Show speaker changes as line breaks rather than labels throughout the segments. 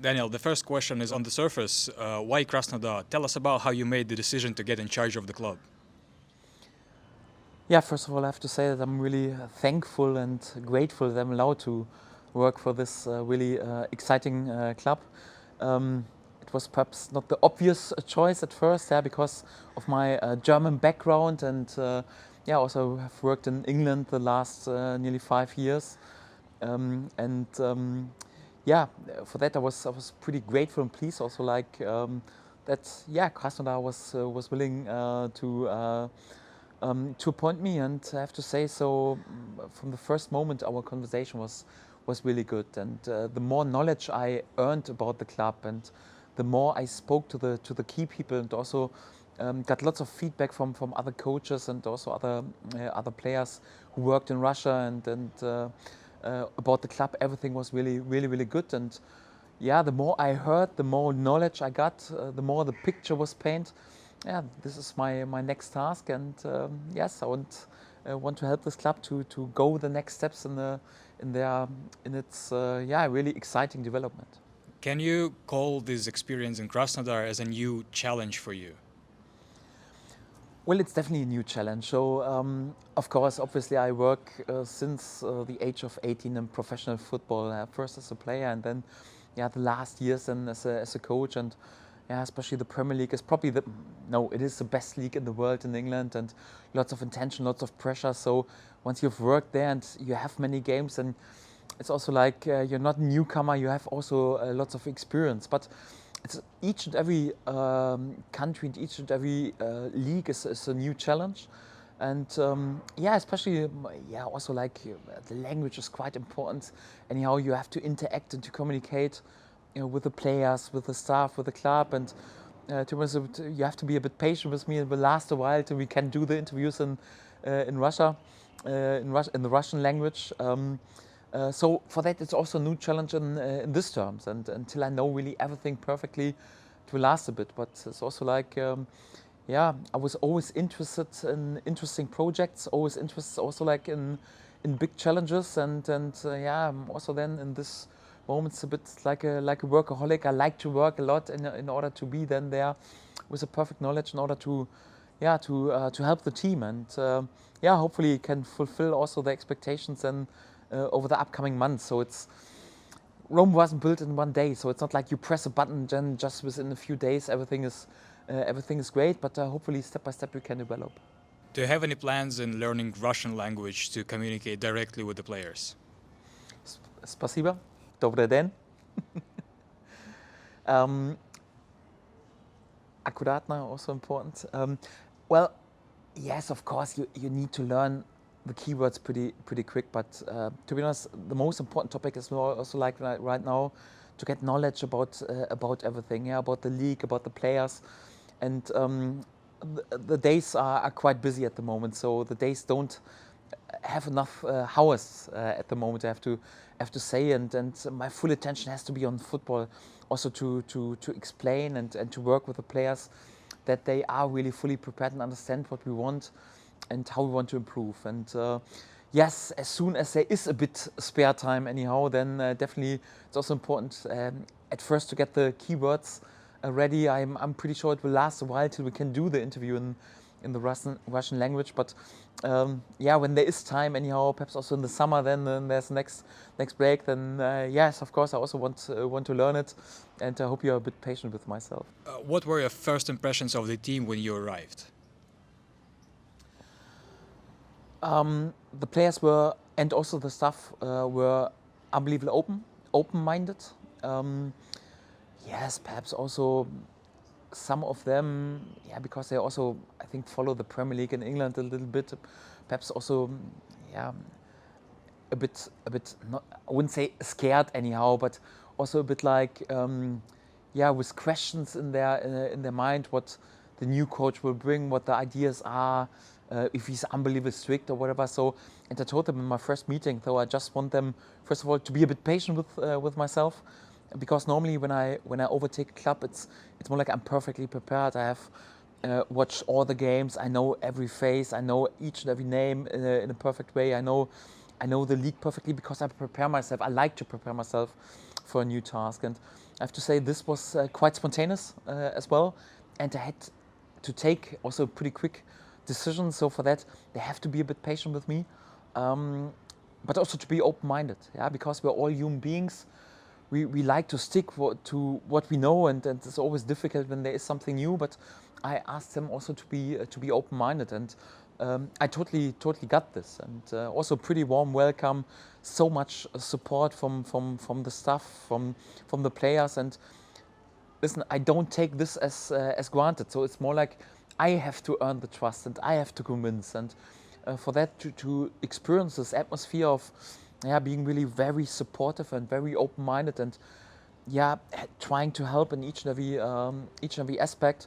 Daniel, the first question is on the surface. Why Krasnodar? Tell us about how you made the decision to get in charge of the club.
Yeah, first of all, I have to say that I'm really thankful and grateful that I'm allowed to work for this really exciting club. It was perhaps not the obvious choice at first, yeah, because of my German background, and yeah, also have worked in England the last nearly 5 years. Yeah, for that I was pretty grateful and pleased also, like that, yeah, Krasnodar was willing to appoint me, and I have to say so. From the first moment, our conversation was really good, and the more knowledge I earned about the club, and the more I spoke to the key people, and also got lots of feedback from other coaches and also other players who worked in Russia, and about the club. Everything was really good, and yeah, the more I heard, the more knowledge I got, the more the picture was painted. Yeah, this is my next task, and yes, I want to help this club to go the next steps in its yeah, really exciting development.
Can you call this experience in Krasnodar as a new challenge for you?
Well, it's definitely a new challenge. So, of course, obviously, I work since the age of 18 in professional football. First as a player, and then, yeah, the last years and as a coach. And yeah, especially the Premier League is probably it is the best league in the world in England, and lots of intention, lots of pressure. So once you've worked there and you have many games, and it's also like you're not a newcomer, you have also lots of experience. But it's each and every country and each and every league is a new challenge, and yeah, especially yeah, also like the language is quite important. Anyhow, you have to interact and to communicate, with the players, with the staff, with the club, and to be honest, you have to be a bit patient with me. It will last a while till we can do the interviews in Russia, in the Russian language. So for that, it's also a new challenge in these terms, and until I know really everything perfectly, it will last a bit. But it's also like, yeah, I was always interested in interesting projects, always interested also like in big challenges, and yeah, I'm also then in this moment it's a bit like a workaholic. I like to work a lot in order to be then there with a perfect knowledge in order to, yeah, to help the team, and yeah, hopefully can fulfill also the expectations and over the upcoming months. So it's Rome wasn't built in one day, so it's not like you press a button and just within a few days everything is great. But hopefully step by step we can develop.
Do you have any plans in learning Russian language to communicate directly with the players?
Спасибо. Добрый день. Аккуратно, also important. Well, yes, of course, you need to learn the keywords pretty quick, but to be honest, the most important topic is also like right now to get knowledge about everything, yeah, about the league, about the players, and the days are quite busy at the moment, so the days don't have enough hours at the moment. I have to say, and my full attention has to be on football, also to explain and to work with the players, that they are really fully prepared and understand what we want and how we want to improve. And yes, as soon as there is a bit spare time anyhow, then definitely it's also important at first to get the keywords ready. I'm pretty sure it will last a while till we can do the interview in the Russian language. But yeah, when there is time anyhow, perhaps also in the summer, then there's next break, then yes, of course I also want to learn it, and I hope you're a bit patient with myself.
What were your first impressions of the team when you arrived?
The players were, and also the staff were unbelievably open-minded. Yes, perhaps also some of them, yeah, because they also, I think, follow the Premier League in England a little bit. Perhaps also, yeah, a bit not, I wouldn't say scared anyhow, but also a bit like, yeah, with questions in their mind, what the new coach will bring, what the ideas are, if he's unbelievably strict or whatever. So, and I told them in my first meeting, though, I just want them, first of all, to be a bit patient with myself, because normally when I overtake a club, it's more like I'm perfectly prepared. I have watched all the games. I know every face. I know each and every name in a perfect way. I know the league perfectly because I prepare myself. I like to prepare myself for a new task, and I have to say this was quite spontaneous as well, and I had to take also pretty quick decisions. So for that, they have to be a bit patient with me, but also to be open-minded. Yeah, because we're all human beings. We like to stick to what we know, and it's always difficult when there is something new. But I asked them also to be open-minded, and I totally got this, and also pretty warm welcome, so much support from the staff, from the players, and listen, I don't take this as granted. So it's more like I have to earn the trust, and I have to convince, and for that to experience this atmosphere of being really very supportive and very open-minded, and trying to help in each and every aspect.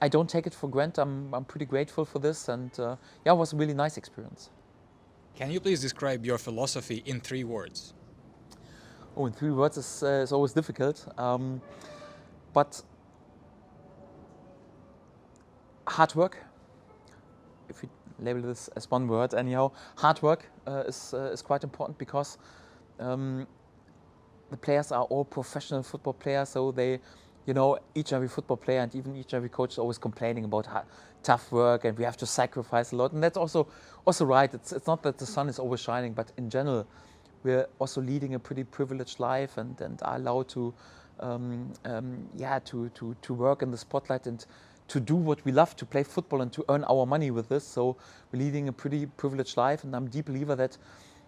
I don't take it for granted. I'm pretty grateful for this, and it was a really nice experience.
Can you please describe your philosophy in 3 words?
Oh, in 3 words is always difficult, but hard work. If you label this as 1 word, anyhow, hard work is quite important, because the players are all professional football players, so they, each and every football player and even each and every coach is always complaining about tough work, and we have to sacrifice a lot, and that's also right. It's not that the sun is always shining, but in general, we're also leading a pretty privileged life, and are allowed to work in the spotlight and to do what we love, to play football and to earn our money with this. So we're leading a pretty privileged life, and I'm a deep believer that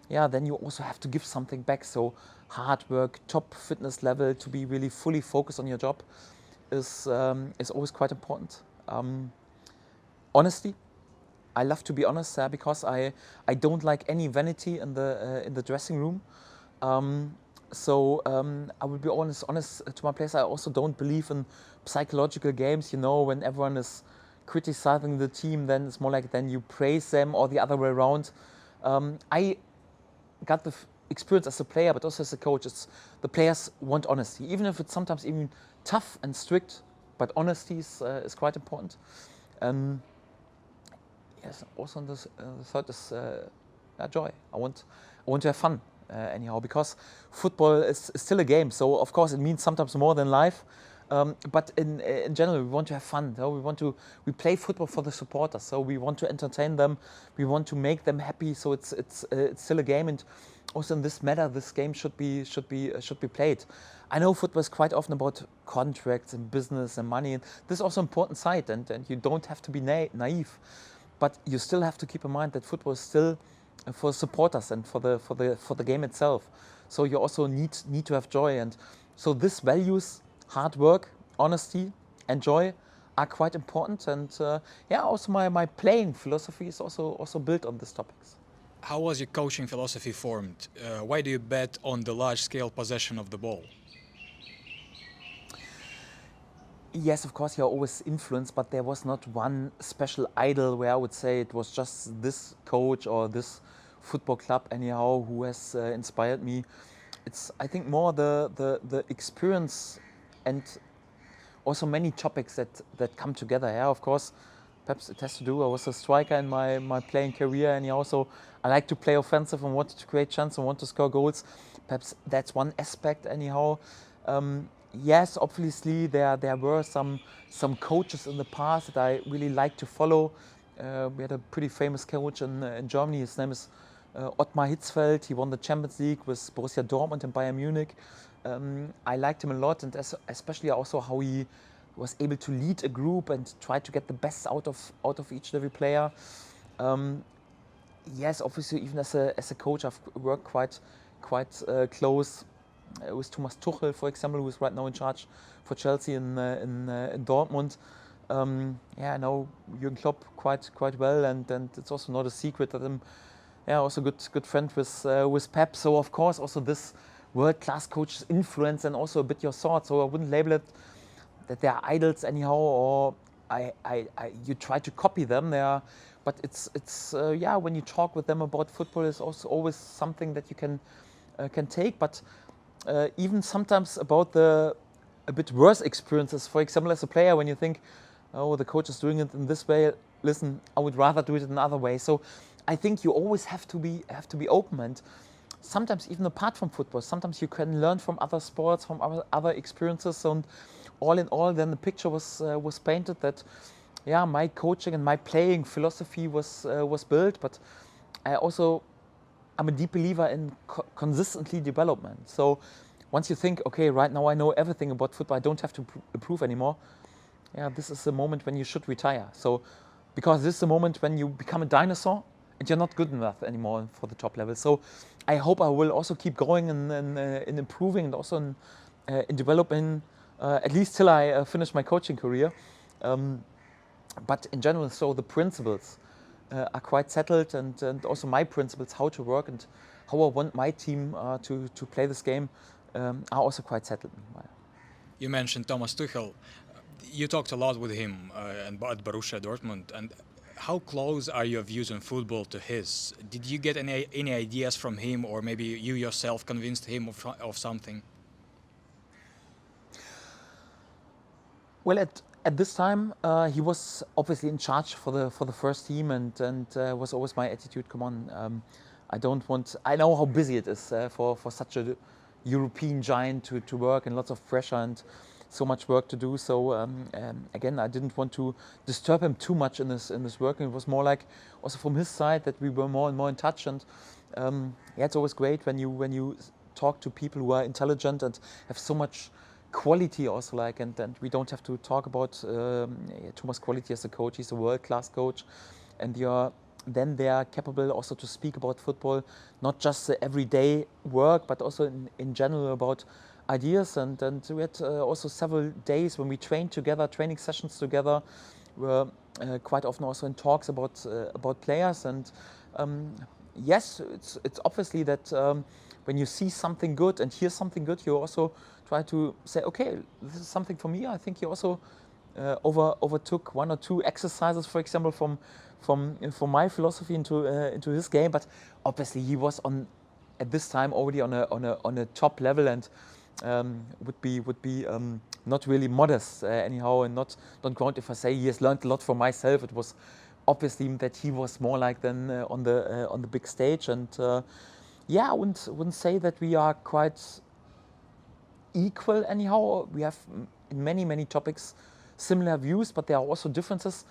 then you also have to give something back. So hard work, top fitness level, to be really fully focused on your job is always quite important. Honesty. I love to be honest, because I don't like any vanity in the dressing room. I will be honest to my players. I also don't believe in psychological games. When everyone is criticizing the team, then it's more like then you praise them, or the other way around. I got the experience as a player, but also as a coach. It's the players want honesty, even if it's sometimes even tough and strict. But honesty is quite important. Yes, also on this, the third is joy. I want to have fun anyhow, because football is still a game. So of course it means sometimes more than life. But in general, we want to have fun. So we play football for the supporters. So we want to entertain them. We want to make them happy. So it's still a game, and also in this matter, this game should be played. I know football is quite often about contracts and business and money, and this is also an important side. And you don't have to be naive, but you still have to keep in mind that football is still for supporters and for the game itself. So you also need to have joy, and so these values, hard work, honesty, and joy, are quite important. And also my playing philosophy is also built on these topics.
How was your coaching philosophy formed? Why do you bet on the large-scale possession of the ball?
Yes, of course, you're always influenced, but there was not one special idol where I would say it was just this coach or this football club anyhow who has inspired me. It's, I think, more the experience and also many topics that come together. Yeah, of course, perhaps it has to do. I was a striker in my playing career, and also I like to play offensive and wanted to create chances and want to score goals. Perhaps that's one aspect anyhow. Yes, obviously there were some coaches in the past that I really liked to follow. We had a pretty famous coach in Germany. His name is Ottmar Hitzfeld. He won the Champions League with Borussia Dortmund and Bayern Munich. I liked him a lot, and especially also how he was able to lead a group and try to get the best out of each and every player. Yes, obviously even as a coach, I've worked quite close with Thomas Tuchel, for example, who is right now in charge for Chelsea in Dortmund. I know Jürgen Klopp quite well, and it's also not a secret that I'm also good friend with Pep. So of course also this world-class coach's influence and also a bit your thoughts. So I wouldn't label it that they are idols anyhow, or you try to copy them. But it's when you talk with them about football, it's also always something that you can take. But even sometimes about a bit worse experiences. For example, as a player, when you think, oh, the coach is doing it in this way, listen, I would rather do it another way. So I think you always have to be open, and sometimes even apart from football, sometimes you can learn from other sports, from other experiences, and all in all, then the picture was painted that, yeah, my coaching and my playing philosophy was built, but I'm a deep believer in consistently development. So once you think, okay, right now I know everything about football, I don't have to improve anymore. Yeah, this is the moment when you should retire. So, because this is the moment when you become a dinosaur and you're not good enough anymore for the top level. So, I hope I will also keep going in improving and also in developing, at least till I finish my coaching career. But in general, so the principles are quite settled, and also my principles, how to work and how I want my team to play this game, are also quite settled meanwhile.
You mentioned Thomas Tuchel. You talked a lot with him at Borussia Dortmund. And how close are your views on football to his? Did you get any ideas from him, or maybe you yourself convinced him of something?
Well, at this time, he was obviously in charge for the first team, and was always my attitude. Come on, I don't want. I know how busy it is for such a European giant to work, and lots of pressure and so much work to do. So again, I didn't want to disturb him too much in this work. And it was more like also from his side that we were more and more in touch. And yeah, it's always great when you talk to people who are intelligent and have so much quality also, like, and we don't have to talk about Thomas' quality as a coach. He's a world-class coach, and then they are capable also to speak about football, not just the everyday work, but also in general about ideas. And we had also several days when we trained together, training sessions together, were quite often also in talks about players. And yes, it's obviously that when you see something good and hear something good, you also try to say, okay, this is something for me. I think he also overtook one or two exercises, for example, from my philosophy into his game. But obviously, he was at this time already on a top level, and would be not really modest anyhow, and not going if I say he has learned a lot from myself. It was obviously that he was more like than on the big stage, and yeah, I wouldn't say that we are quite equal anyhow. We have in many topics similar views, but there are also differences,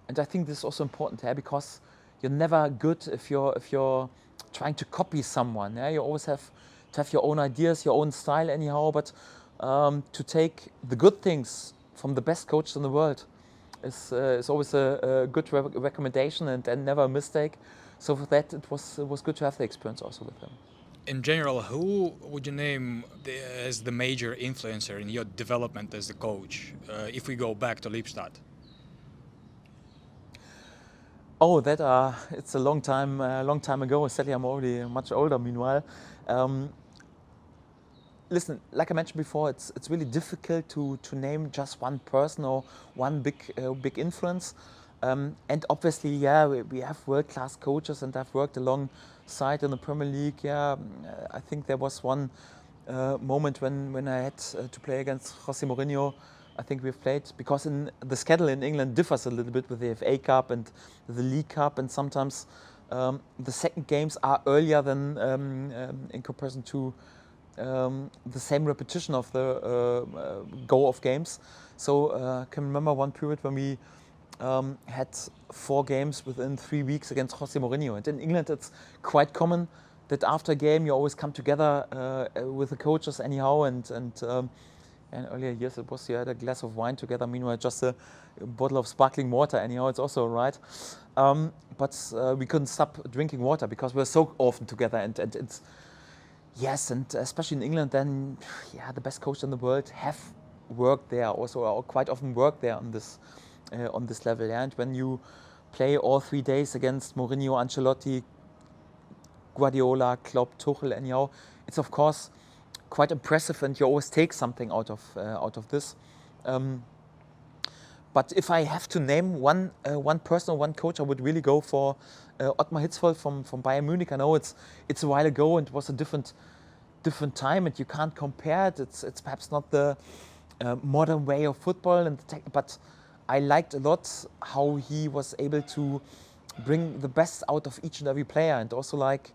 and I think this is also important because you're never good if you're trying to copy someone. Yeah? You always have to have your own ideas, your own style anyhow, but to take the good things from the best coach in the world is always a good recommendation, and never a mistake. So for that, it was good to have the experience also with him.
In general, who would you name as the major influencer in your development as a coach, if we go back to Lippstadt?
Oh, it's a long time ago. Sadly, I'm already much older. Meanwhile, listen, like I mentioned before, it's really difficult to name just one person or one big influence. And obviously, yeah, we have world-class coaches, and I've worked alongside in the Premier League. Yeah, I think there was one moment when I had to play against Jose Mourinho. I think we've played, because in the schedule in England differs a little bit with the FA Cup and the League Cup, and sometimes the second games are earlier than in comparison to the same repetition of the go of games. So I can remember one period when we had 4 games within 3 weeks against Jose Mourinho. And in England, it's quite common that after a game you always come together with the coaches anyhow. And earlier years it was you had a glass of wine together. Meanwhile, just a bottle of sparkling water anyhow. It's also right. But we couldn't stop drinking water because we're so often together. And it's yes, and especially in England, then yeah, the best coach in the world have worked there also, or quite often worked there on this level. Yeah? And when you play all 3 days against Mourinho, Ancelotti, Guardiola, Klopp, Tuchel, anyhow, it's of course quite impressive, and you always take something out of this. But if I have to name one person or one coach, I would really go for Ottmar Hitzfeld from Bayern Munich. I know it's a while ago and it was a different time, and you can't compare it. It's perhaps not the modern way of football, but I liked a lot how he was able to bring the best out of each and every player, and also like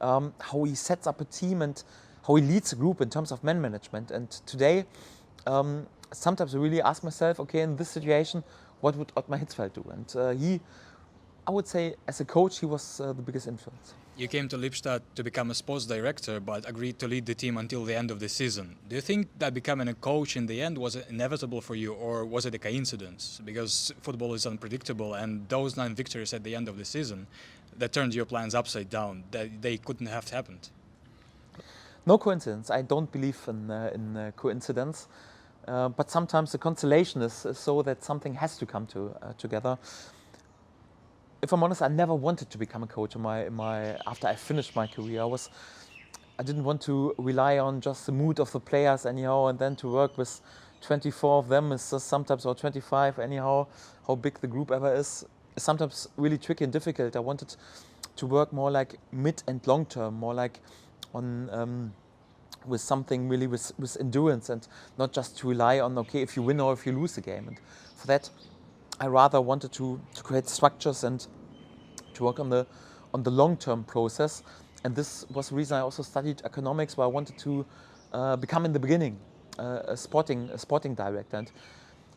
how he sets up a team and how he leads a group in terms of man management. And today, sometimes I really ask myself, okay, in this situation, what would Ottmar Hitzfeld do? And I would say, as a coach, he was the biggest influence.
You came to Lippstadt to become a sports director, but agreed to lead the team until the end of the season. Do you think that becoming a coach in the end was inevitable for you, or was it a coincidence? Because football is unpredictable, and those 9 victories at the end of the season, that turned your plans upside down. That they couldn't have happened.
No coincidence. I don't believe in coincidence. But sometimes the constellation is so that something has to come together. If I'm honest, I never wanted to become a coach after I finished my career. I didn't want to rely on just the mood of the players anyhow, and then to work with 24 of them is just sometimes, or 25 anyhow, how big the group ever is sometimes really tricky and difficult. I wanted to work more like mid and long term, more like on with something really with endurance, and not just to rely on, okay, if you win or if you lose the game. And for that, I rather wanted to create structures and to work on the long-term process. And this was the reason I also studied economics, where I wanted to become in the beginning a sporting director. And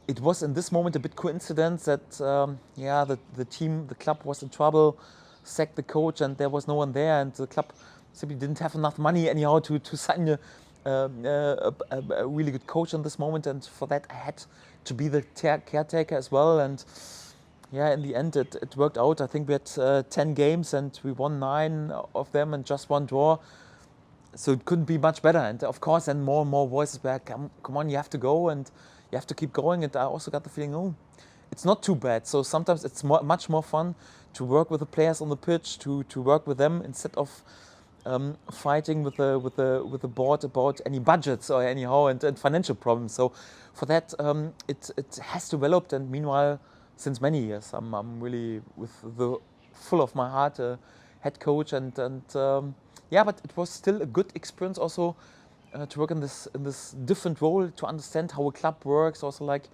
it was in this moment a bit coincidence that the club was in trouble, sacked the coach, and there was no one there, and the club simply didn't have enough money anyhow to sign a really good coach in this moment. And for that, I had to be the caretaker as well. And yeah, in the end, it worked out. I think we had 10 games and we won 9 of them and just 1 draw. So it couldn't be much better. And of course, then more and more voices were, come on, you have to go and you have to keep going. And I also got the feeling, oh, it's not too bad. So sometimes it's much more fun to work with the players on the pitch, to work with them instead of fighting with the board about any budgets or anyhow and financial problems. So for that, it has developed. And meanwhile, since many years, I'm really with the full of my heart head coach, and but it was still a good experience also to work in this different role, to understand how a club works, also like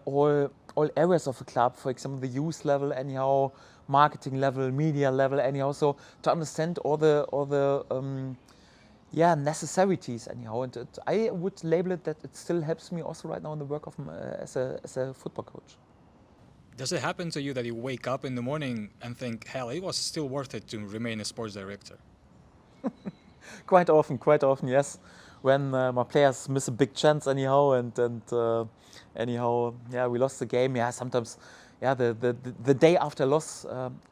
all areas of the club, for example, the youth level anyhow, marketing level, media level anyhow, so to understand all the necessities anyhow. And I would label it that it still helps me also right now in the work of as a football coach.
Does it happen to you that you wake up in the morning and think, hell, it was still worth it to remain a sports director?
Quite often, yes. When my players miss a big chance anyhow, and anyhow, we lost the game. Yeah, sometimes, the day after loss.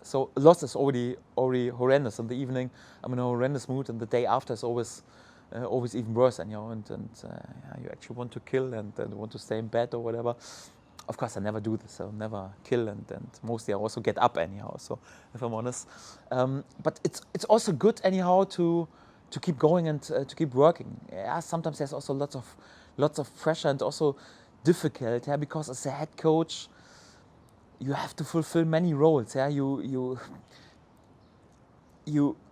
So loss is already horrendous in the evening. I'm in a horrendous mood, and the day after is always even worse anyhow. And you actually want to kill and want to stay in bed or whatever. Of course, I never do this. I'll never kill, and mostly I also get up anyhow. So, if I'm honest, but it's also good anyhow to keep going and to keep working. Yeah, sometimes there's also lots of pressure and also difficult. Yeah, because as a head coach, you have to fulfill many roles. Yeah, you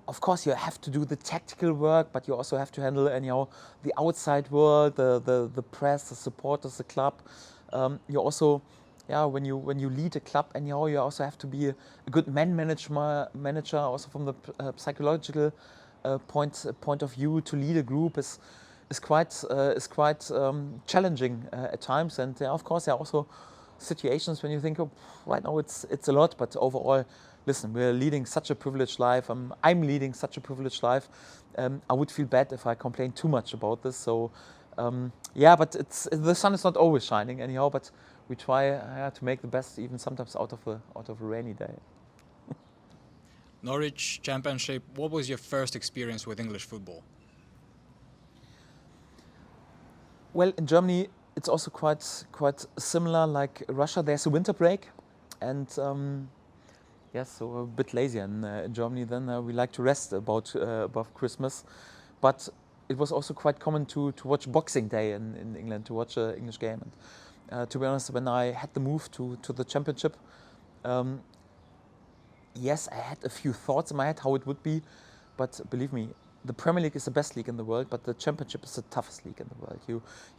of course you have to do the tactical work, but you also have to handle anyhow the outside world, the press, the supporters, the club. You also, when you lead a club anyhow, you also have to be a good manager, also from the psychological point of view. To lead a group is quite challenging at times. And of course, there are also situations when you think, oh, right now it's a lot, but overall, listen, we're leading such a privileged life. I'm leading such a privileged life. I would feel bad if I complained too much about this. So. But the sun is not always shining anyhow. But we try to make the best, even sometimes out of a rainy day.
Norwich Championship. What was your first experience with English football?
Well, in Germany, it's also quite similar. Like Russia, there's a winter break, and so we're a bit lazier in Germany. Then we like to rest above Christmas, but it was also quite common to watch Boxing Day in England, to watch an English game. And to be honest, when I had the move to the Championship, yes, I had a few thoughts in my head how it would be, but believe me, the Premier League is the best league in the world, but the Championship is the toughest league in the world.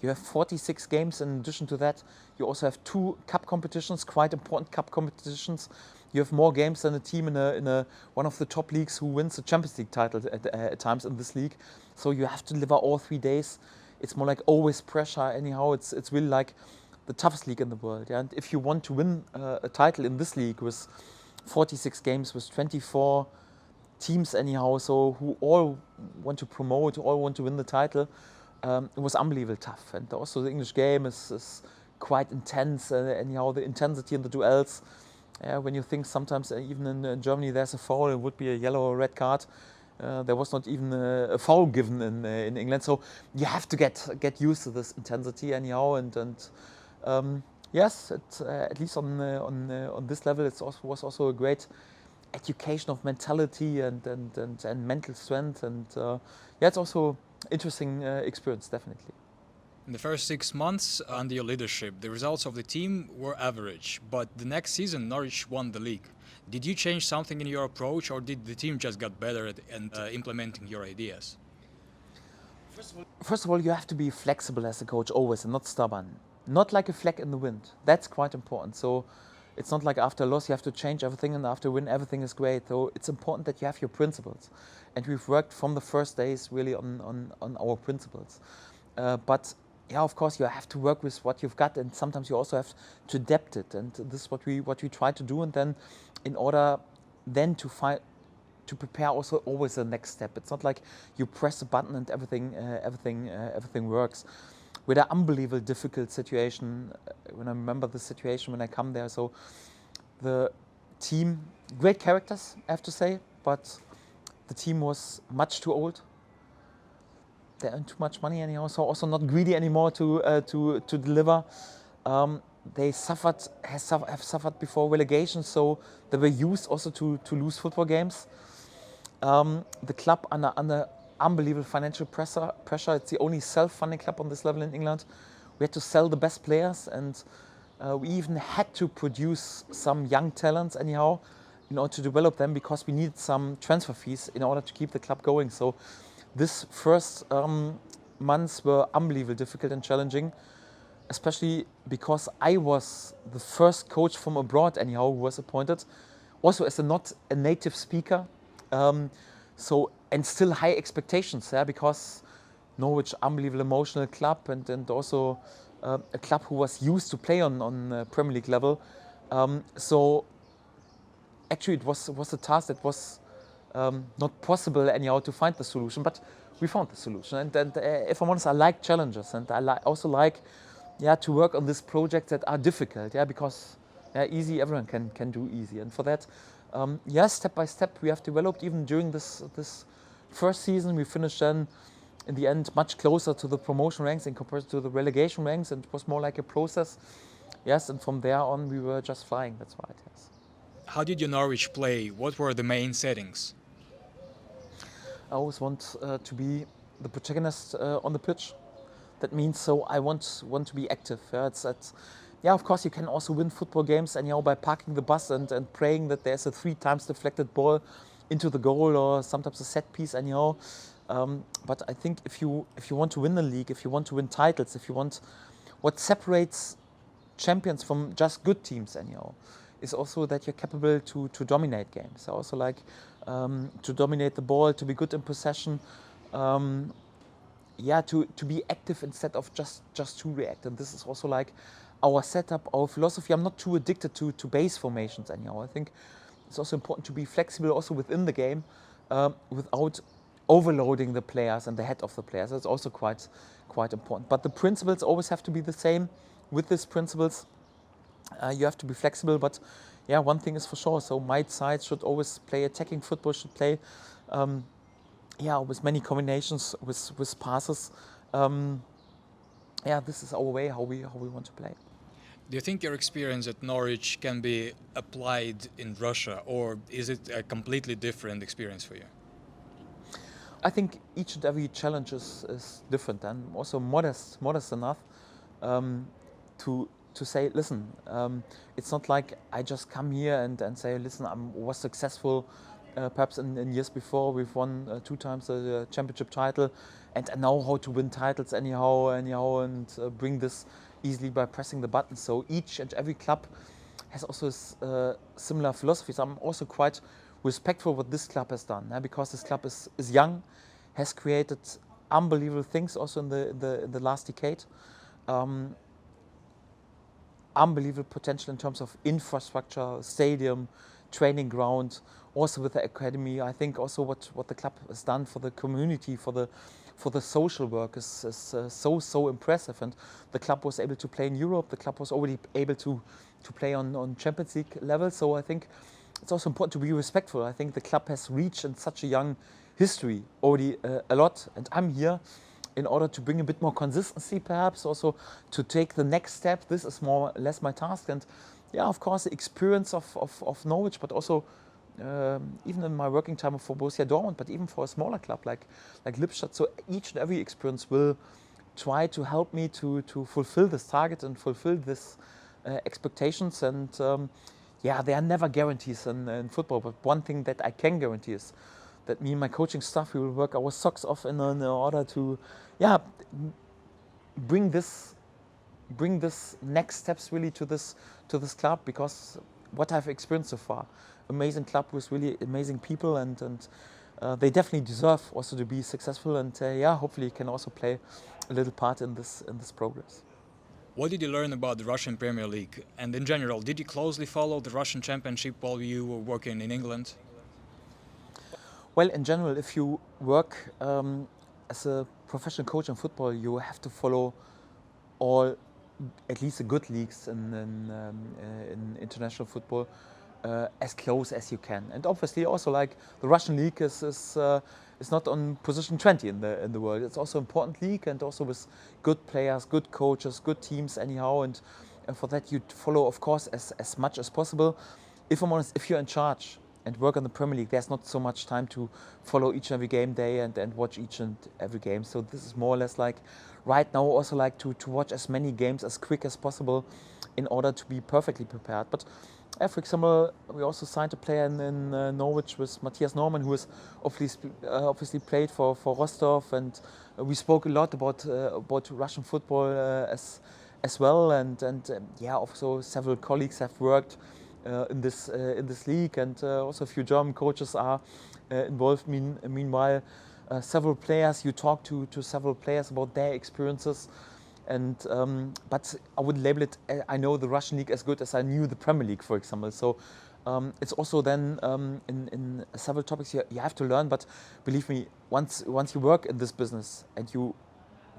You have 46 games. In addition to that, you also have 2 cup competitions, quite important cup competitions. You have more games than a team in one of the top leagues who wins the Champions League title at times in this league. So you have to deliver all 3 days. It's more like always pressure. Anyhow, it's really like the toughest league in the world. Yeah? And if you want to win a title in this league with 46 games, with 24 teams anyhow, so who all want to promote, all want to win the title, it was unbelievably tough. And also the English game is quite intense. Anyhow, the intensity in the duels. When you think sometimes even in Germany there's a foul, it would be a yellow or red card. There was not even a foul given in England, so you have to get used to this intensity anyhow. Yes, at least on this level, it was also a great education of mentality and mental strength. Yeah, it's also interesting experience, definitely.
In the first 6 months under your leadership, the results of the team were average, but the next season Norwich won the league. Did you change something in your approach, or did the team just get better at implementing your ideas?
First of all, you have to be flexible as a coach always and not stubborn. Not like a flag in the wind. That's quite important. So it's not like after a loss you have to change everything and after a win everything is great. So it's important that you have your principles. And we've worked from the first days really on our principles. But yeah, of course, you have to work with what you've got, and sometimes you also have to adapt it. And this is what we try to do. And then, in order then to prepare also always the next step. It's not like you press a button and everything works. We had an unbelievably difficult situation. When I remember the situation when I come there, so the team, great characters, I have to say, but the team was much too old. They earned too much money anyhow, so also not greedy anymore to deliver. They have suffered before relegation, so they were used also to lose football games. The club under unbelievable financial pressure. It's the only self-funding club on this level in England. We had to sell the best players, and we even had to produce some young talents anyhow in order to develop them, because we needed some transfer fees in order to keep the club going. So this first months were unbelievably difficult and challenging, especially because I was the first coach from abroad anyhow who was appointed, also as not a native speaker. And still high expectations there, because Norwich, unbelievable emotional club, and also a club who was used to play on Premier League level. So actually it was a task that was not possible anyhow to find the solution, but we found the solution. And if I'm honest, I like challenges, and I also like to work on these projects that are difficult, because easy, everyone can do easy. And for that, step by step we have developed. Even during this first season, we finished then in the end much closer to the promotion ranks in comparison to the relegation ranks, and it was more like a process. Yes, and from there on we were just flying. That's right. Yes.
How did your Norwich play? What were the main settings?
I always want to be the protagonist on the pitch. That means, so I want to be active. Of course, you can also win football games anyhow by parking the bus and praying that there's a 3 times deflected ball into the goal, or sometimes a set piece anyhow. But I think if you want to win the league, if you want to win titles, what separates champions from just good teams anyhow is also that you're capable to dominate games. I also like to dominate the ball, to be good in possession, to be active instead of just to react. And this is also like our setup, our philosophy. I'm not too addicted to base formations anyhow. I think it's also important to be flexible also within the game, without overloading the players and the head of the players. That's also quite important. But the principles always have to be the same. With these principles, you have to be flexible. But one thing is for sure. So my side should always play attacking football. Should play, with many combinations, with passes. This is our way how we want to play.
Do you think your experience at Norwich can be applied in Russia, or is it a completely different experience for you?
I think each and every challenge is different, and also modest enough to say, listen, it's not like I just come here and say, listen, I was successful perhaps in years before we've won 2 times the championship title, and I know how to win titles anyhow, and bring this easily by pressing the button. So each and every club has also similar philosophies. I'm also quite respectful what this club has done, because this club is young, has created unbelievable things also in the last decade. Unbelievable potential in terms of infrastructure, stadium, training ground, also with the academy. I think also what the club has done for the community, for the social work is so impressive. And the club was able to play in Europe. The club was already able to play on Champions League level. So I think it's also important to be respectful. I think the club has reached in such a young history already a lot, and I'm here in order to bring a bit more consistency, perhaps also to take the next step. This is more or less my task. And yeah, of course, the experience of Norwich, but also even in my working time for Borussia Dortmund, but even for a smaller club like Lippstadt. So each and every experience will try to help me to fulfill this target and fulfill this expectations. And yeah, there are never guarantees in football, but one thing that I can guarantee is that me and my coaching staff, we will work our socks off in order to, yeah, bring this next steps really to this club, because what I've experienced so far, amazing club with really amazing people, and they definitely deserve also to be successful, and yeah, hopefully can also play a little part in this progress.
What did you learn about the Russian Premier League? And in general, did you closely follow the Russian Championship while you were working in England?
Well, in general, if you work as a professional coach in football, you have to follow all, at least the good leagues in international football, as close as you can. And obviously, also like the Russian league is not on position 20 in the world. It's also an important league, and also with good players, good coaches, good teams anyhow. And for that, you follow, of course, as much as possible. If I'm honest, if you're in charge and work on the Premier League, there's not so much time to follow each and every game day and watch each and every game. So this is more or less like right now also like to watch as many games as quick as possible in order to be perfectly prepared. But for example, we also signed a player in Norwich with Matthias Norman, who has obviously played for Rostov, and we spoke a lot about Russian football as well. And yeah, also several colleagues have worked in this league, and also a few German coaches are involved. Meanwhile, several players, you talk to several players about their experiences, and but I would label it. I know the Russian league as good as I knew the Premier League, for example. So it's also then in several topics you have to learn. But believe me, once you work in this business and you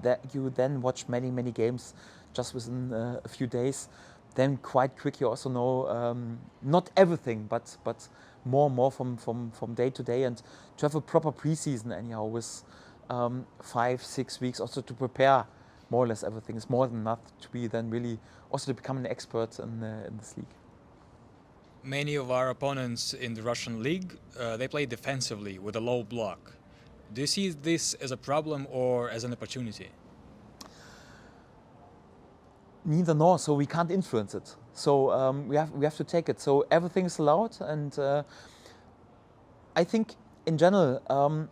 then watch many games just within a few days, then quite quick you also know not everything, but more from day to day, and to have a proper preseason anyhow with 5-6 weeks also to prepare more or less everything is more than enough to be then really also to become an expert in this league.
Many of our opponents in the Russian league, they play defensively with a low block. Do you see this as a problem or as an opportunity?
Neither nor, so we can't influence it. So we have to take it. So everything is allowed, and I think in general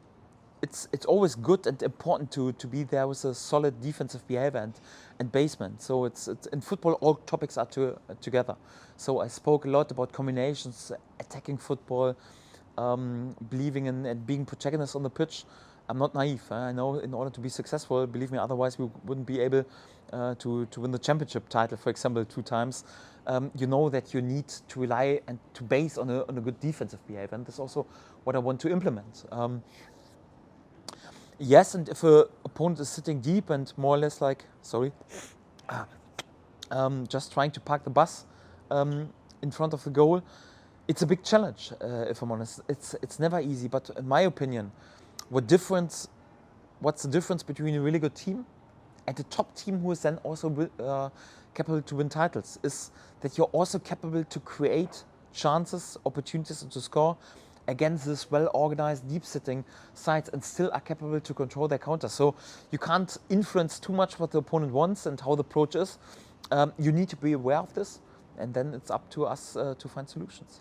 it's always good and important to be there with a solid defensive behavior and basement. So it's in football all topics are together. So I spoke a lot about combinations, attacking football, believing in and being protagonists on the pitch. I'm not naive. I know in order to be successful, believe me, otherwise we wouldn't be able to win the championship title, for example, 2 times. You know that you need to rely and to base on a good defensive behavior, and that's also what I want to implement. Yes, and if an opponent is sitting deep and more or less like, just trying to park the bus in front of the goal, it's a big challenge, if I'm honest. It's never easy, but in my opinion, what's the difference between a really good team and a top team who is then also capable to win titles is that you're also capable to create chances, opportunities to score against this well-organized, deep-sitting sides, and still are capable to control their counter. So you can't influence too much what the opponent wants and how the approach is. You need to be aware of this, and then it's up to us to find solutions.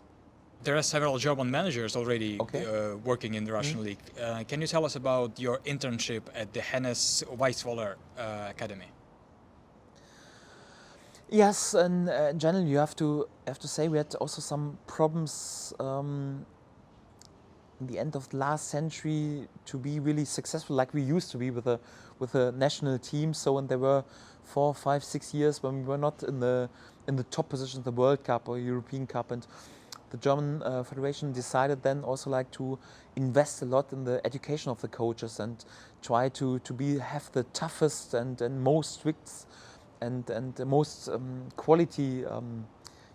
There are several German managers already
Okay.
working in the Russian league. Can you tell us about your internship at the Hennes Weisswoller Academy?
Yes, and in general, you have to say we had also some problems in the end of the last century to be really successful, like we used to be with a national team. So when there were 4, 5, 6 years when we were not in the top position of the World Cup or European Cup, and the German Federation decided then also like to invest a lot in the education of the coaches and try to have the toughest and most strict and the most quality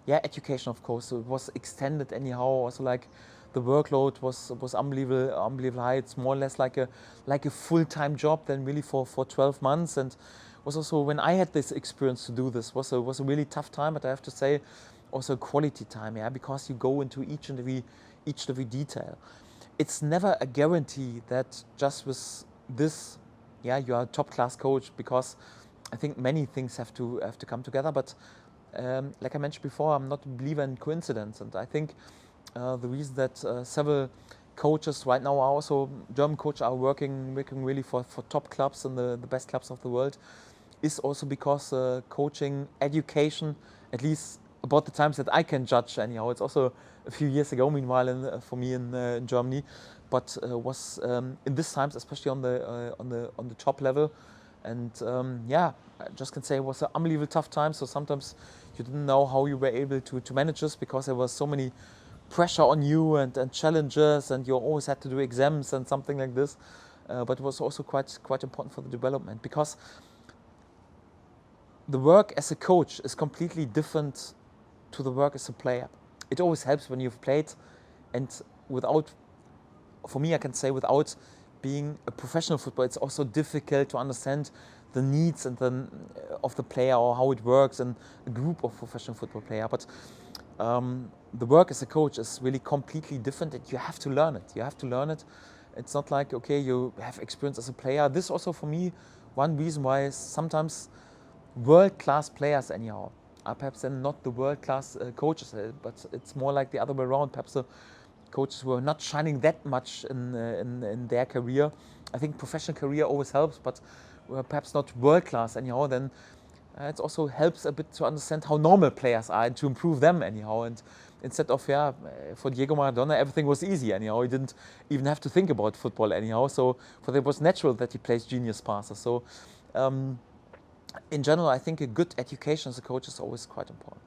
education, of course. So it was extended anyhow. Also like the workload was unbelievable high. It's more or less like a full-time job than really for 12 months. And was also, when I had this experience to do this, was a really tough time, but I have to say also a quality time, yeah, because you go into each and every detail. It's never a guarantee that just with this, yeah, you are a top class coach, because I think many things have to come together. But like I mentioned before, I'm not a believer in coincidence, and I think the reason that several coaches right now are also German coaches are working really for top clubs and the best clubs of the world is also because coaching education, at least about the times that I can judge anyhow. It's also a few years ago, meanwhile, for me in Germany, but was in these times, especially on the top level. And yeah, I just can say it was an unbelievable tough time. So sometimes you didn't know how you were able to manage this, because there was so many pressure on you and challenges, and you always had to do exams and something like this. But it was also quite important for the development, because the work as a coach is completely different to the work as a player. It always helps when you've played, and for me, I can say without being a professional footballer, it's also difficult to understand the needs and of the player, or how it works in a group of professional football player. But the work as a coach is really completely different, and you have to learn it. You have to learn it. It's not like, okay, you have experience as a player. This also for me, one reason why sometimes world-class players anyhow are perhaps then not the world-class coaches, but it's more like the other way around. Perhaps the coaches who are not shining that much in their career. I think professional career always helps, but perhaps not world-class anyhow, then it also helps a bit to understand how normal players are and to improve them anyhow. And instead of, for Diego Maradona, everything was easy anyhow. He didn't even have to think about football anyhow. So for them it was natural that he plays genius passes. So in general, I think a good education as a coach is always quite important.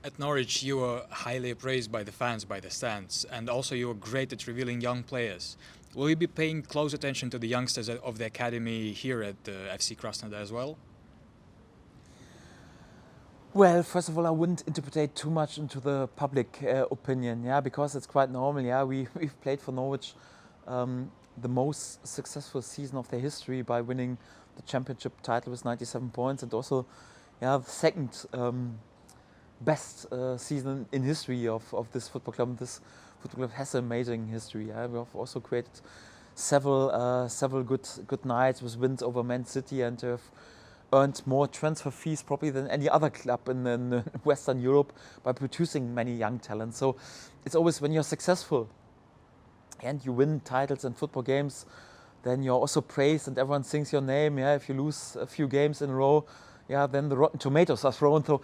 At Norwich, you were highly praised by the fans, by the stands, and also you were great at revealing young players. Will you be paying close attention to the youngsters of the academy here at FC Krasnodar as well?
Well, first of all, I wouldn't interpret too much into the public opinion, because it's quite normal. We've played for Norwich the most successful season of their history by winning the championship title with 97 points, and also the second best season in history of this football club. This football club has an amazing history. We have also created several good nights with wins over Man City, and have earned more transfer fees probably than any other club in Western Europe by producing many young talents. So it's always, when you're successful and you win titles and football games, then you're also praised and everyone sings your name. If you lose a few games in a row, then the rotten tomatoes are thrown. So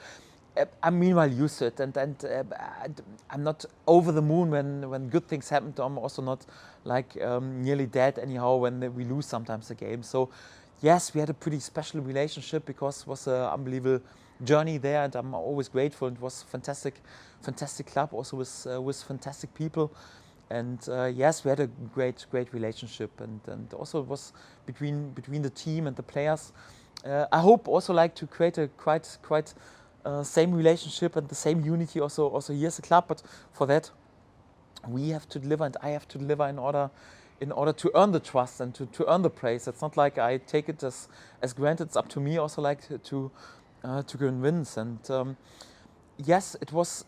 I'm meanwhile used to it, and I'm not over the moon when good things happen. I'm also not like nearly dead anyhow when we lose sometimes a game. So yes, we had a pretty special relationship, because it was an unbelievable journey there, and I'm always grateful. It was a fantastic club, also with fantastic people. And yes, we had a great relationship, and also it was between the team and the players. I hope also like to create a quite same relationship and the same unity also here as a club. But for that, we have to deliver, and I have to deliver in order to earn the trust and to earn the praise. It's not like I take it as granted. It's up to me also like to convince. And yes, it was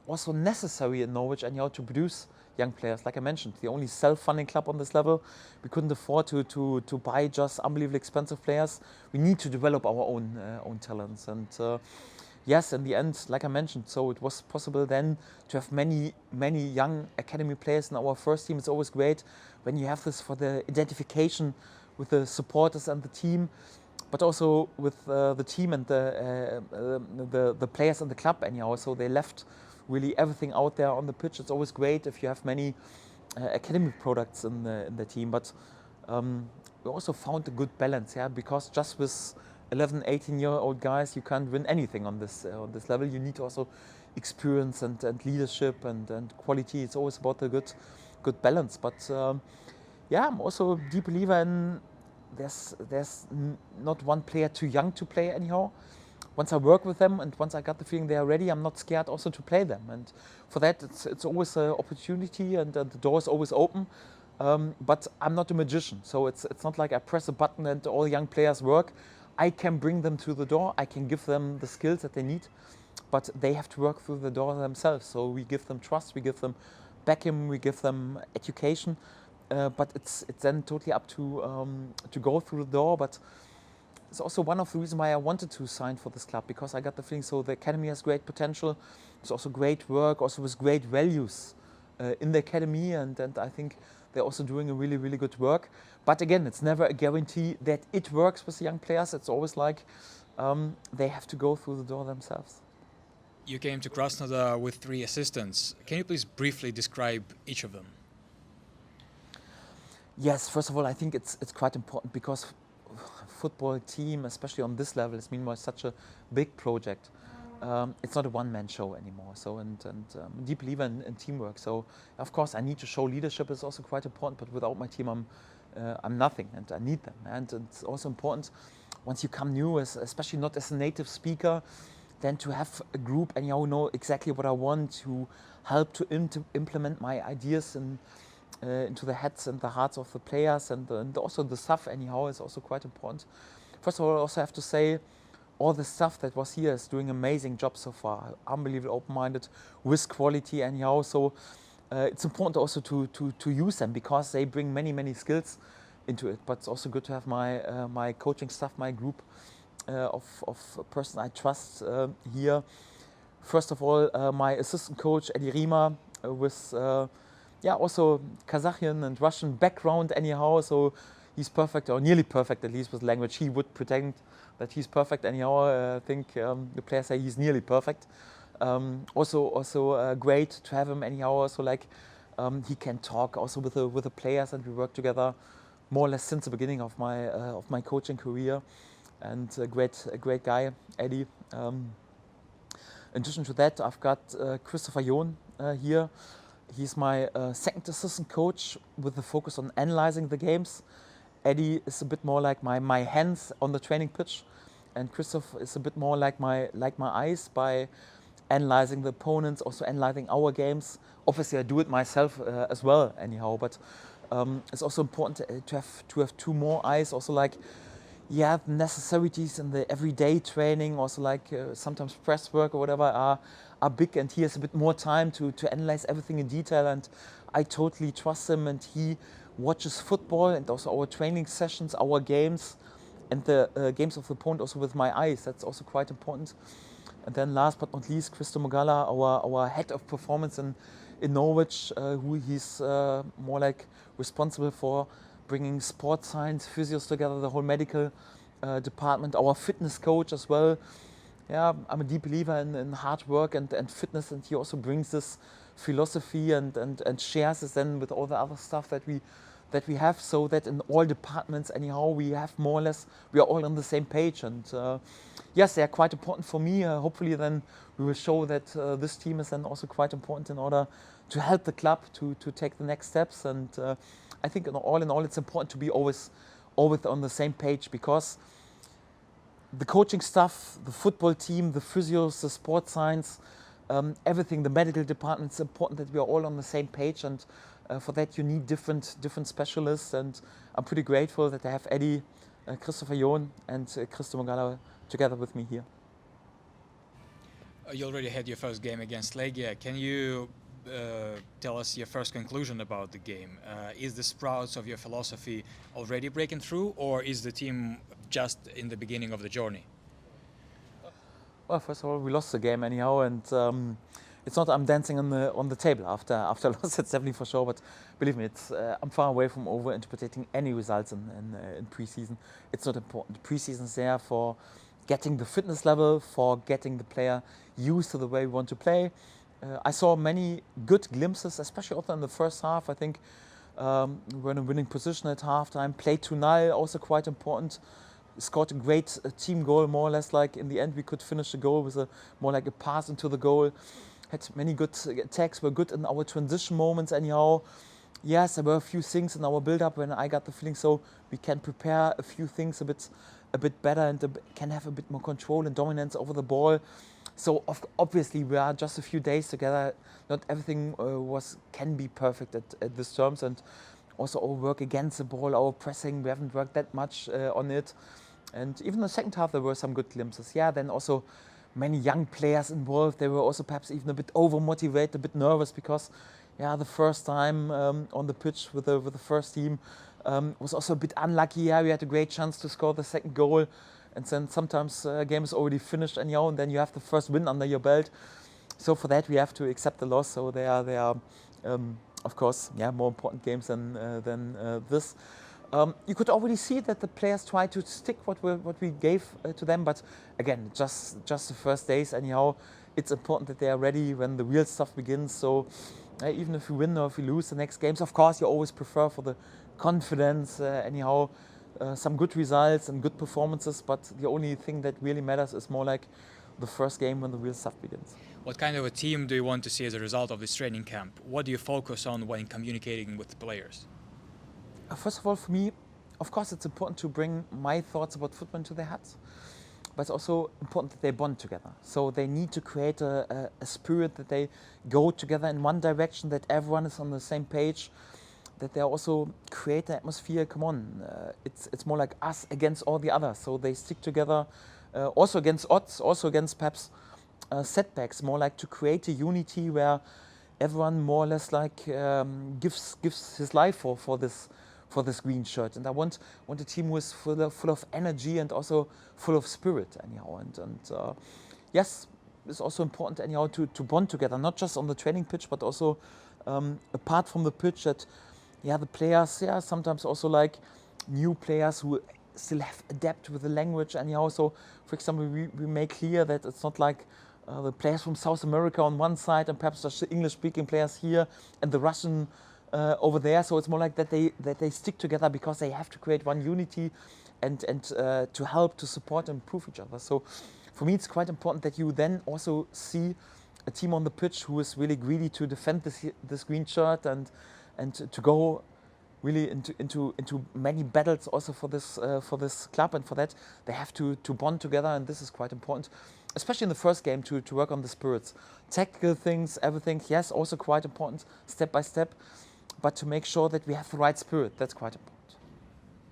also necessary in Norwich anyhow to produce young players. Like I mentioned, the only self-funding club on this level. We couldn't afford to buy just unbelievably expensive players. We need to develop our own talents. And yes, in the end, like I mentioned, so it was possible then to have many young academy players in our first team. It's always great when you have this for the identification with the supporters and the team, but also with the team and the players in the club anyhow. So they left really everything out there on the pitch. It's always great if you have many academic products in the team, but we also found a good balance, yeah, because just with 11, 18-year-old guys, you can't win anything on this level. You need also experience and leadership and quality. It's always about the good balance. But yeah, I'm also a deep believer in there's not one player too young to play anyhow. Once I work with them and once I got the feeling they are ready, I'm not scared also to play them. And for that, it's always an opportunity and the door is always open. But I'm not a magician, so it's not like I press a button and all young players work. I can bring them to the door. I can give them the skills that they need, but they have to work through the door themselves. So we give them trust, we give them backing, we give them education. But it's then totally up to go through the door. But it's also one of the reasons why I wanted to sign for this club, because I got the feeling so the academy has great potential. It's also great work, also with great values in the academy, and I think they're also doing a really good work. But again, it's never a guarantee that it works with the young players. It's always like they have to go through the door themselves.
You came to Krasnodar with 3 assistants. Can you please briefly describe each of them?
Yes, first of all, I think it's quite important because football team, especially on this level, is meanwhile such a big project. It's not a one-man show anymore. So and I'm a deep believer in teamwork. So of course I need to show leadership is also quite important. But without my team, I'm nothing, and I need them. And it's also important once you come new, especially not as a native speaker, then to have a group and you know exactly what I want to help to implement my ideas into the heads and the hearts of the players, and also the staff anyhow is also quite important. First of all, I also have to say all the staff that was here is doing amazing job so far, unbelievably open-minded, with quality anyhow. So it's important also to use them because they bring many skills into it. But it's also good to have my coaching staff, my group of person I trust here. First of all, my assistant coach Eddie Rima with yeah, also Kazakhstan and Russian background anyhow, so he's perfect, or nearly perfect at least with language. He would pretend that he's perfect anyhow. I think the players say he's nearly perfect. Also great to have him anyhow. Also like he can talk also with the players, and we work together more or less since the beginning of my coaching career. And a great guy, Eddie. In addition to that, I've got Christopher John here. He's my second assistant coach with the focus on analyzing the games. Eddie is a bit more like my hands on the training pitch, and Christoph is a bit more like my eyes by analyzing the opponents, also analyzing our games. Obviously, I do it myself as well, anyhow. But it's also important to have 2 more eyes. Also, like yeah, the necessities in the everyday training. Also, like sometimes press work or whatever are big, and he has a bit more time to analyze everything in detail, and I totally trust him, and he watches football and also our training sessions, our games, and the games of the opponent also with my eyes. That's also quite important. And then last but not least, Christo Mogala, our head of performance in Norwich, who he's more like responsible for bringing sports science, physios together, the whole medical department, our fitness coach as well. Yeah, I'm a deep believer in hard work and fitness, and he also brings this philosophy and shares it then with all the other stuff that we have, so that in all departments anyhow we have more or less, we are all on the same page. And yes, they are quite important for me. Hopefully then we will show that this team is then also quite important in order to help the club to take the next steps. And I think in all it's important to be always on the same page, because the coaching staff, the football team, the physios, the sports science, everything, the medical department, it's important that we are all on the same page, and for that you need different specialists. And I'm pretty grateful that I have Eddie, Christopher John and Christo Mogala together with me here.
You already had your first game against Legia. Can you tell us your first conclusion about the game? Is the sprouts of your philosophy already breaking through, or is the team just in the beginning of the journey?
Well, first of all, we lost the game anyhow, and it's not I'm dancing on the table after loss. That's definitely for sure. But believe me, it's I'm far away from over-interpreting any results in preseason. It's not important. Preseason's there for getting the fitness level, for getting the player used to the way we want to play. I saw many good glimpses, especially also in the first half. I think we were in a winning position at halftime. Played to null, also quite important. Scored a great team goal, more or less like in the end we could finish the goal with more like a pass into the goal. Had many good attacks, were good in our transition moments anyhow. Yes, there were a few things in our build-up when I got the feeling so we can prepare a few things a bit better and can have a bit more control and dominance over the ball. So obviously we are just a few days together. Not everything can be perfect at this terms, and also our work against the ball, our pressing, we haven't worked that much on it. And even in the second half there were some good glimpses. Yeah, then also many young players involved. They were also perhaps even a bit over-motivated, a bit nervous because yeah, the first time on the pitch with the first team was also a bit unlucky. Yeah, we had a great chance to score the second goal, and then sometimes a game is already finished anyhow, and then you have the first win under your belt. So for that we have to accept the loss. So they are of course, yeah, more important games than this. You could already see that the players try to stick what we gave to them, but again, just the first days anyhow. It's important that they are ready when the real stuff begins. So even if we win or if we lose the next games, of course, you always prefer for the confidence anyhow, some good results and good performances. But the only thing that really matters is more like the first game when the real stuff begins.
What kind of a team do you want to see as a result of this training camp? What do you focus on when communicating with the players?
First of all, for me, of course, it's important to bring my thoughts about football into their heads, but it's also important that they bond together. So they need to create a spirit that they go together in one direction, that everyone is on the same page, that they also create an atmosphere. Come on, it's more like us against all the others. So they stick together, also against odds, also against perhaps setbacks, more like to create a unity where everyone more or less like gives his life for this green shirt. And I want a team who is full of energy and also full of spirit anyhow. And yes, it's also important anyhow to bond together, not just on the training pitch, but also apart from the pitch. That yeah, the players sometimes also like new players who still have adapt with the language anyhow. So for example, we make clear that it's not like the players from South America on one side and perhaps just the English-speaking players here and the Russian over there. So it's more like that they stick together because they have to create one unity and to help, to support and improve each other. So for me, it's quite important that you then also see a team on the pitch who is really greedy to defend this green shirt and to go really into many battles also for this club. And for that they have to bond together, and this is quite important, especially in the first game, to work on the spirits. Tactical things, everything, yes, also quite important, step by step, but to make sure that we have the right spirit, that's quite important.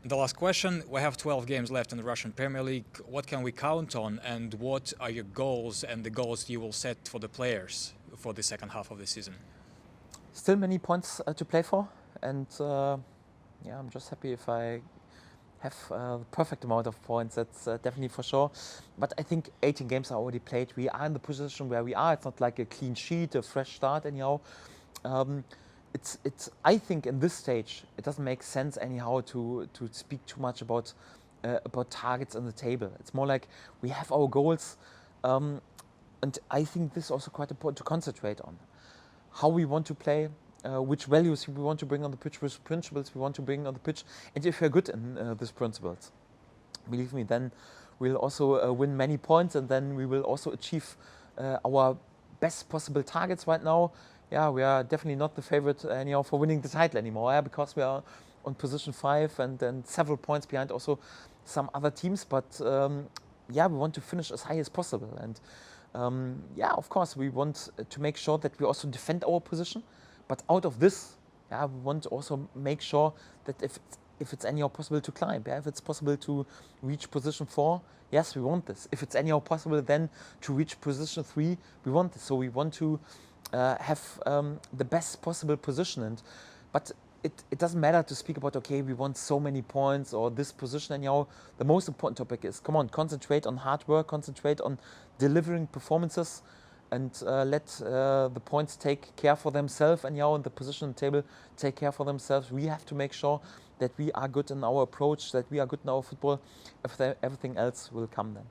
The last question, we have 12 games left in the Russian Premier League. What can we count on, and what are your goals and the goals you will set for the players for the second half of the season?
Still many points to play for, and yeah, I'm just happy if I have the perfect amount of points, that's definitely for sure. But I think 18 games are already played. We are in the position where we are. It's not like a clean sheet, a fresh start anyhow. It's I think in this stage it doesn't make sense anyhow to speak too much about targets on the table. It's more like we have our goals, and I think this is also quite important to concentrate on how we want to play, which values we want to bring on the pitch, which principles we want to bring on the pitch, and if we're good in these principles, believe me, then we'll also win many points, and then we will also achieve our best possible targets. Right now, yeah, we are definitely not the favorite anyhow for winning the title anymore, yeah, because we are on position 5 and then several points behind also some other teams. But yeah, we want to finish as high as possible, and yeah, of course, we want to make sure that we also defend our position. But out of this, yeah, we want to also make sure that if it's anyhow possible to climb, yeah, if it's possible to reach position 4, yes, we want this. If it's anyhow possible then to reach position 3, we want this. So we want to have the best possible position. But it doesn't matter to speak about, okay, we want so many points or this position. And the most important topic is, come on, concentrate on hard work, concentrate on delivering performances, and let the points take care for themselves, and and the position table take care for themselves. We have to make sure that we are good in our approach, that we are good in our football. Everything else will come then.